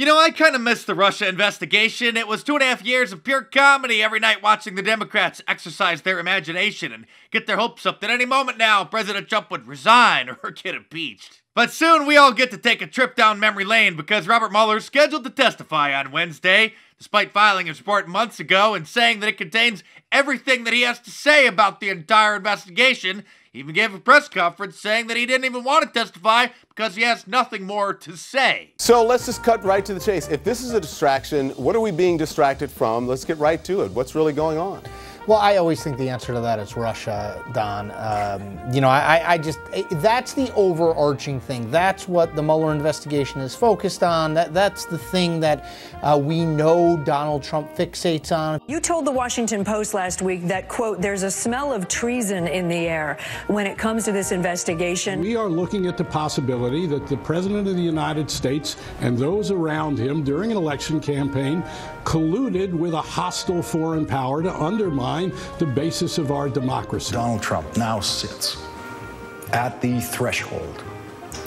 You know, I kind of missed the Russia investigation. It was 2.5 years of pure comedy every night watching the Democrats exercise their imagination and get their hopes up that any moment now President Trump would resign or get impeached. But soon we all get to take a trip down memory lane because Robert Mueller's scheduled to testify on Wednesday, despite filing his report months ago and saying that it contains everything that he has to say about the entire investigation. He even gave a press conference saying that he didn't even want to testify because he has nothing more to say. So let's just cut right to the chase. If this is a distraction, what are we being distracted from? Let's get right to it. What's really going on? Well, I always think the answer to that is Russia, Don. That's the overarching thing. That's what the Mueller investigation is focused on. That's the thing that we know Donald Trump fixates on. You told the Washington Post last week that, quote, there's a smell of treason in the air when it comes to this investigation. We are looking at the possibility that the President of the United States and those around him during an election campaign colluded with a hostile foreign power to undermine the basis of our democracy. Donald Trump now sits at the threshold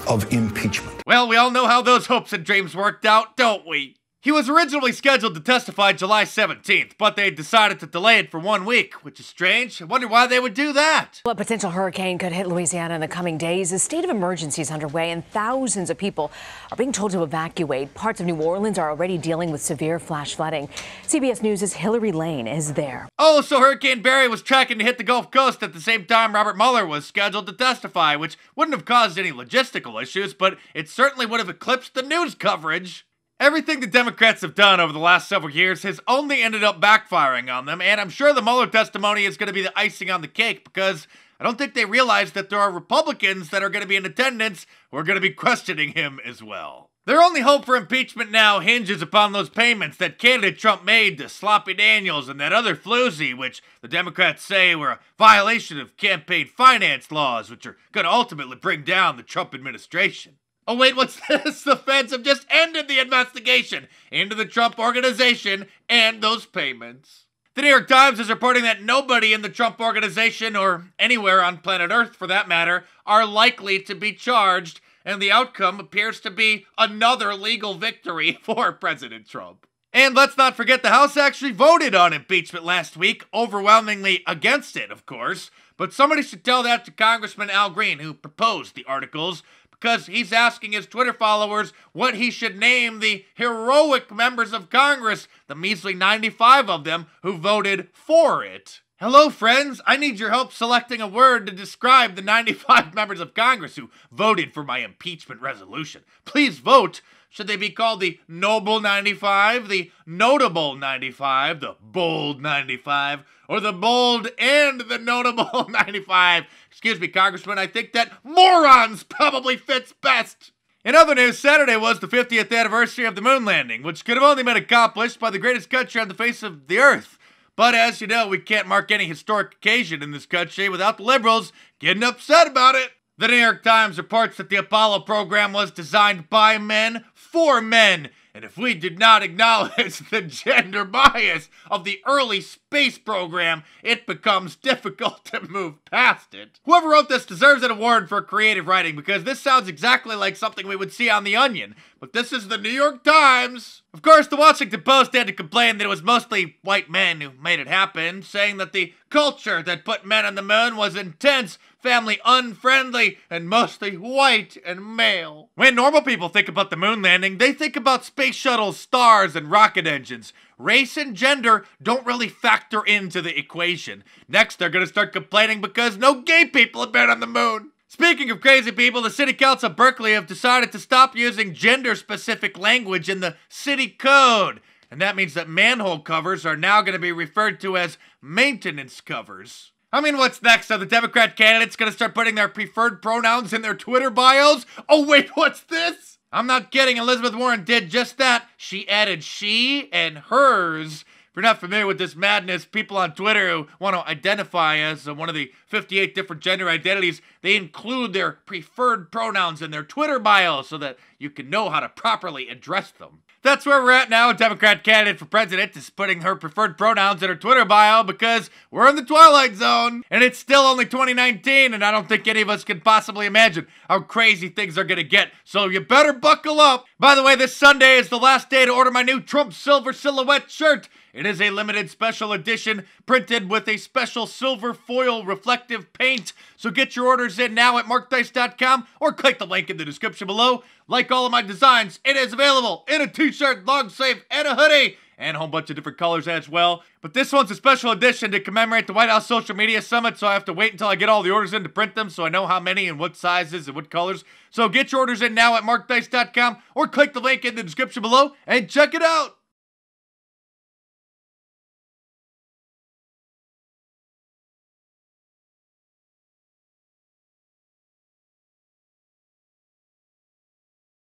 of impeachment. Well, we all know how those hopes and dreams worked out, don't we? He was originally scheduled to testify July 17th, but they decided to delay it for 1 week, which is strange. I wonder why they would do that. Well, a potential hurricane could hit Louisiana in the coming days. A state of emergency is underway, and thousands of people are being told to evacuate. Parts of New Orleans are already dealing with severe flash flooding. CBS News' Hillary Lane is there. Oh, so Hurricane Barry was tracking to hit the Gulf Coast at the same time Robert Mueller was scheduled to testify, which wouldn't have caused any logistical issues, but it certainly would have eclipsed the news coverage. Everything the Democrats have done over the last several years has only ended up backfiring on them, and I'm sure the Mueller testimony is going to be the icing on the cake because I don't think they realize that there are Republicans that are going to be in attendance who are going to be questioning him as well. Their only hope for impeachment now hinges upon those payments that candidate Trump made to Sloppy Daniels and that other floozy, which the Democrats say were a violation of campaign finance laws, which are going to ultimately bring down the Trump administration. Oh wait, what's this? The feds have just ended the investigation into the Trump organization and those payments. The New York Times is reporting that nobody in the Trump organization, or anywhere on planet Earth for that matter, are likely to be charged, and the outcome appears to be another legal victory for President Trump. And let's not forget the House actually voted on impeachment last week, overwhelmingly against it, of course, but somebody should tell that to Congressman Al Green, who proposed the articles, because he's asking his Twitter followers what he should name the heroic members of Congress, the measly 95 of them who voted for it. Hello, friends. I need your help selecting a word to describe the 95 members of Congress who voted for my impeachment resolution. Please vote. Should they be called the Noble 95, the Notable 95, the Bold 95, or the Bold and the Notable 95? Excuse me, Congressman, I think that morons probably fits best. In other news, Saturday was the 50th anniversary of the moon landing, which could have only been accomplished by the greatest country on the face of the earth. But as you know, we can't mark any historic occasion in this country without the liberals getting upset about it. The New York Times reports that the Apollo program was designed by men for men, and if we did not acknowledge the gender bias of the early space program, it becomes difficult to move past it. Whoever wrote this deserves an award for creative writing because this sounds exactly like something we would see on The Onion, but this is the New York Times. Of course, the Washington Post had to complain that it was mostly white men who made it happen, saying that the culture that put men on the moon was intense, family unfriendly, and mostly white and male. When normal people think about the moon landing, they think about space shuttles, stars, and rocket engines. Race and gender don't really factor into the equation. Next, they're gonna start complaining because no gay people have been on the moon. Speaking of crazy people, the City Council of Berkeley have decided to stop using gender-specific language in the city code. And that means that manhole covers are now going to be referred to as maintenance covers. I mean, what's next? Are the Democrat candidates going to start putting their preferred pronouns in their Twitter bios? Oh wait, what's this? I'm not kidding, Elizabeth Warren did just that. She added she and hers. If you're not familiar with this madness, people on Twitter who want to identify as one of the 58 different gender identities, they include their preferred pronouns in their Twitter bio so that you can know how to properly address them. That's where we're at now. A Democrat candidate for president is putting her preferred pronouns in her Twitter bio because we're in the twilight zone. And it's still only 2019, and I don't think any of us can possibly imagine how crazy things are going to get. So you better buckle up. By the way, this Sunday is the last day to order my new Trump Silver Silhouette shirt. It is a limited special edition printed with a special silver foil reflective paint. So get your orders in now at markdice.com or click the link in the description below. Like all of my designs, it is available in a t-shirt, long sleeve, and a hoodie, and a whole bunch of different colors as well. But this one's a special edition to commemorate the White House Social Media Summit, so I have to wait until I get all the orders in to print them so I know how many and what sizes and what colors. So get your orders in now at markdice.com or click the link in the description below and check it out.